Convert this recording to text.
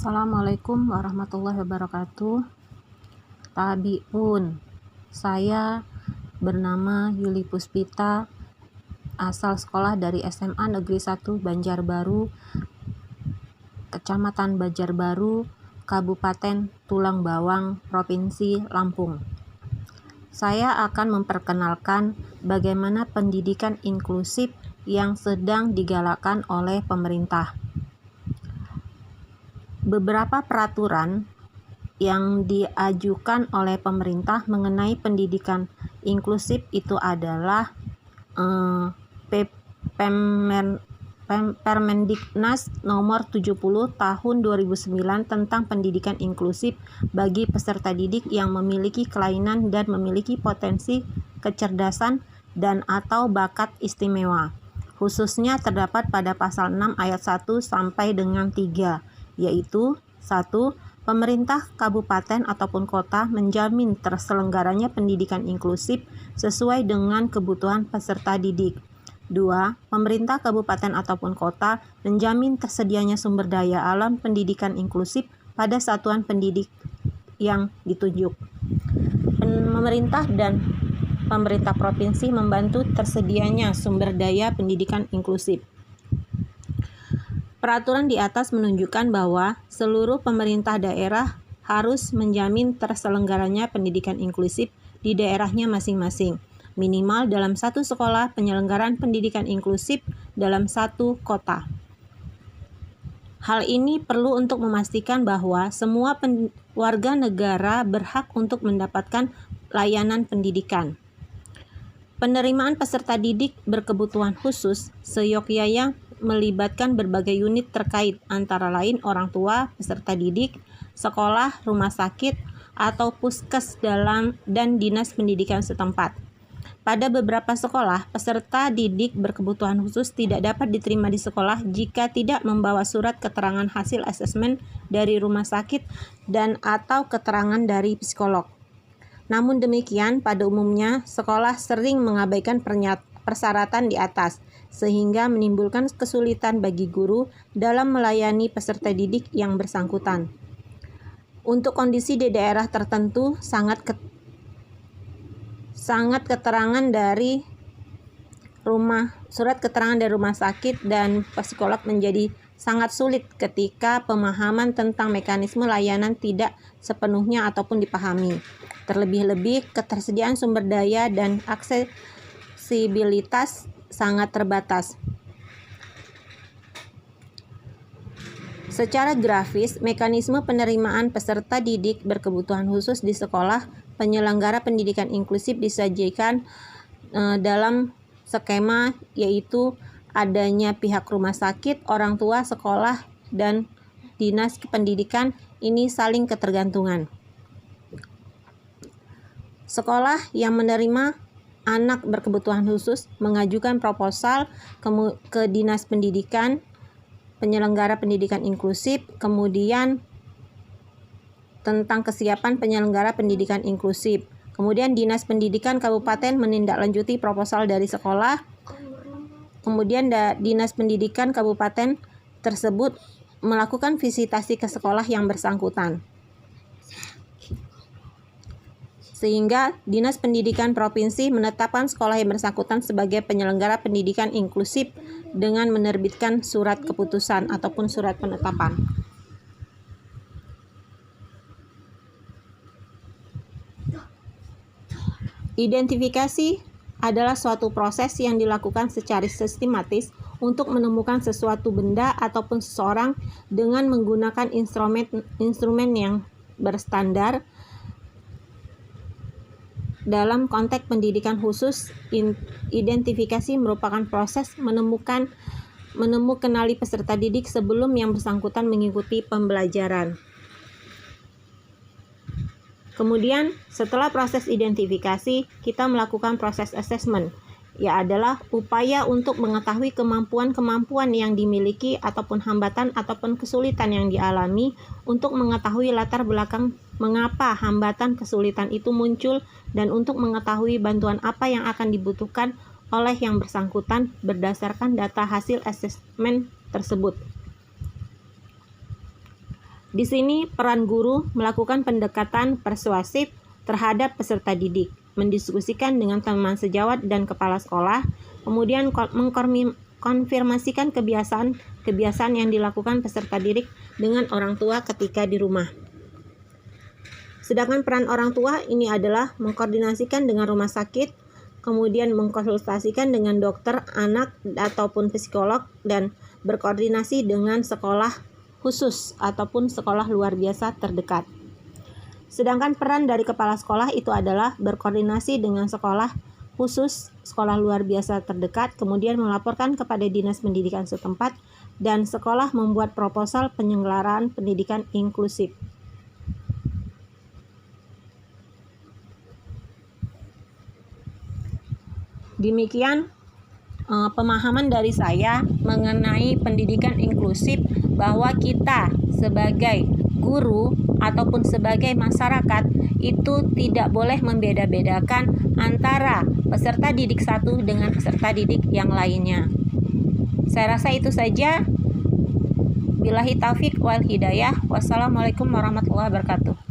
Assalamualaikum warahmatullahi wabarakatuh. Tabiun. Saya bernama Yuli Puspita, asal sekolah dari SMA Negeri 1 Banjarbaru, Kecamatan Banjarbaru, Kabupaten Tulang Bawang, Provinsi Lampung. Saya akan memperkenalkan bagaimana pendidikan inklusif yang sedang digalakkan oleh pemerintah. Beberapa peraturan yang diajukan oleh pemerintah mengenai pendidikan inklusif itu adalah Permendiknas nomor 70 tahun 2009 tentang pendidikan inklusif bagi peserta didik yang memiliki kelainan dan memiliki potensi kecerdasan dan atau bakat istimewa. Khususnya terdapat pada pasal 6 ayat 1 sampai dengan 3, yaitu 1. Pemerintah kabupaten ataupun kota menjamin terselenggaranya pendidikan inklusif sesuai dengan kebutuhan peserta didik. 2. Pemerintah kabupaten ataupun kota menjamin tersedianya sumber daya alam pendidikan inklusif pada satuan pendidik yang ditunjuk. Pemerintah dan pemerintah provinsi membantu tersedianya sumber daya pendidikan inklusif. Peraturan di atas menunjukkan bahwa seluruh pemerintah daerah harus menjamin terselenggaranya pendidikan inklusif di daerahnya masing-masing, minimal dalam satu sekolah penyelenggaraan pendidikan inklusif dalam satu kota. Hal ini perlu untuk memastikan bahwa semua warga negara berhak untuk mendapatkan layanan pendidikan. Penerimaan peserta didik berkebutuhan khusus seyogyanya melibatkan berbagai unit terkait, antara lain orang tua, peserta didik, sekolah, rumah sakit, atau puskes dan dinas pendidikan setempat. Pada beberapa sekolah, peserta didik berkebutuhan khusus tidak dapat diterima di sekolah jika tidak membawa surat keterangan hasil asesmen dari rumah sakit dan atau keterangan dari psikolog. Namun demikian, pada umumnya sekolah sering mengabaikan persyaratan di atas, sehingga menimbulkan kesulitan bagi guru dalam melayani peserta didik yang bersangkutan. Untuk kondisi di daerah tertentu, surat keterangan dari rumah sakit dan psikolog menjadi sangat sulit ketika pemahaman tentang mekanisme layanan tidak sepenuhnya ataupun dipahami. Terlebih-lebih, ketersediaan sumber daya dan aksesibilitas sangat terbatas. Secara grafis, mekanisme penerimaan peserta didik berkebutuhan khusus di sekolah penyelenggara pendidikan inklusif disajikan dalam skema, yaitu adanya pihak rumah sakit, orang tua, sekolah, dan dinas pendidikan ini saling ketergantungan. Sekolah yang menerima anak berkebutuhan khusus mengajukan proposal ke dinas pendidikan, penyelenggara pendidikan inklusif, kemudian tentang kesiapan penyelenggara pendidikan inklusif. Kemudian dinas pendidikan kabupaten menindaklanjuti proposal dari sekolah. Kemudian dinas pendidikan kabupaten tersebut melakukan visitasi ke sekolah yang bersangkutan. Sehingga dinas pendidikan provinsi menetapkan sekolah yang bersangkutan sebagai penyelenggara pendidikan inklusif dengan menerbitkan surat keputusan ataupun surat penetapan. Identifikasi adalah suatu proses yang dilakukan secara sistematis untuk menemukan sesuatu benda ataupun seseorang dengan menggunakan instrumen yang berstandar. Dalam konteks pendidikan khusus, identifikasi merupakan proses kenali peserta didik sebelum yang bersangkutan mengikuti pembelajaran. Kemudian, setelah proses identifikasi, kita melakukan proses assessment, yaitu adalah upaya untuk mengetahui kemampuan-kemampuan yang dimiliki ataupun hambatan ataupun kesulitan yang dialami, untuk mengetahui latar belakang mengapa hambatan kesulitan itu muncul, dan untuk mengetahui bantuan apa yang akan dibutuhkan oleh yang bersangkutan berdasarkan data hasil asesmen tersebut. Di sini peran guru melakukan pendekatan persuasif terhadap peserta didik, mendiskusikan dengan teman sejawat dan kepala sekolah, kemudian mengkonfirmasikan kebiasaan yang dilakukan peserta didik dengan orang tua ketika di rumah. Sedangkan peran orang tua ini adalah mengkoordinasikan dengan rumah sakit, kemudian mengkonsultasikan dengan dokter anak ataupun psikolog, dan berkoordinasi dengan sekolah khusus ataupun sekolah luar biasa terdekat. Sedangkan peran dari kepala sekolah itu adalah berkoordinasi dengan sekolah khusus, sekolah luar biasa terdekat, kemudian melaporkan kepada dinas pendidikan setempat, dan sekolah membuat proposal penyelenggaraan pendidikan inklusif. Demikian pemahaman dari saya mengenai pendidikan inklusif, bahwa kita sebagai guru ataupun sebagai masyarakat itu tidak boleh membeda-bedakan antara peserta didik satu dengan peserta didik yang lainnya. Saya rasa itu saja. Billahi taufik wal hidayah. Wassalamualaikum warahmatullahi wabarakatuh.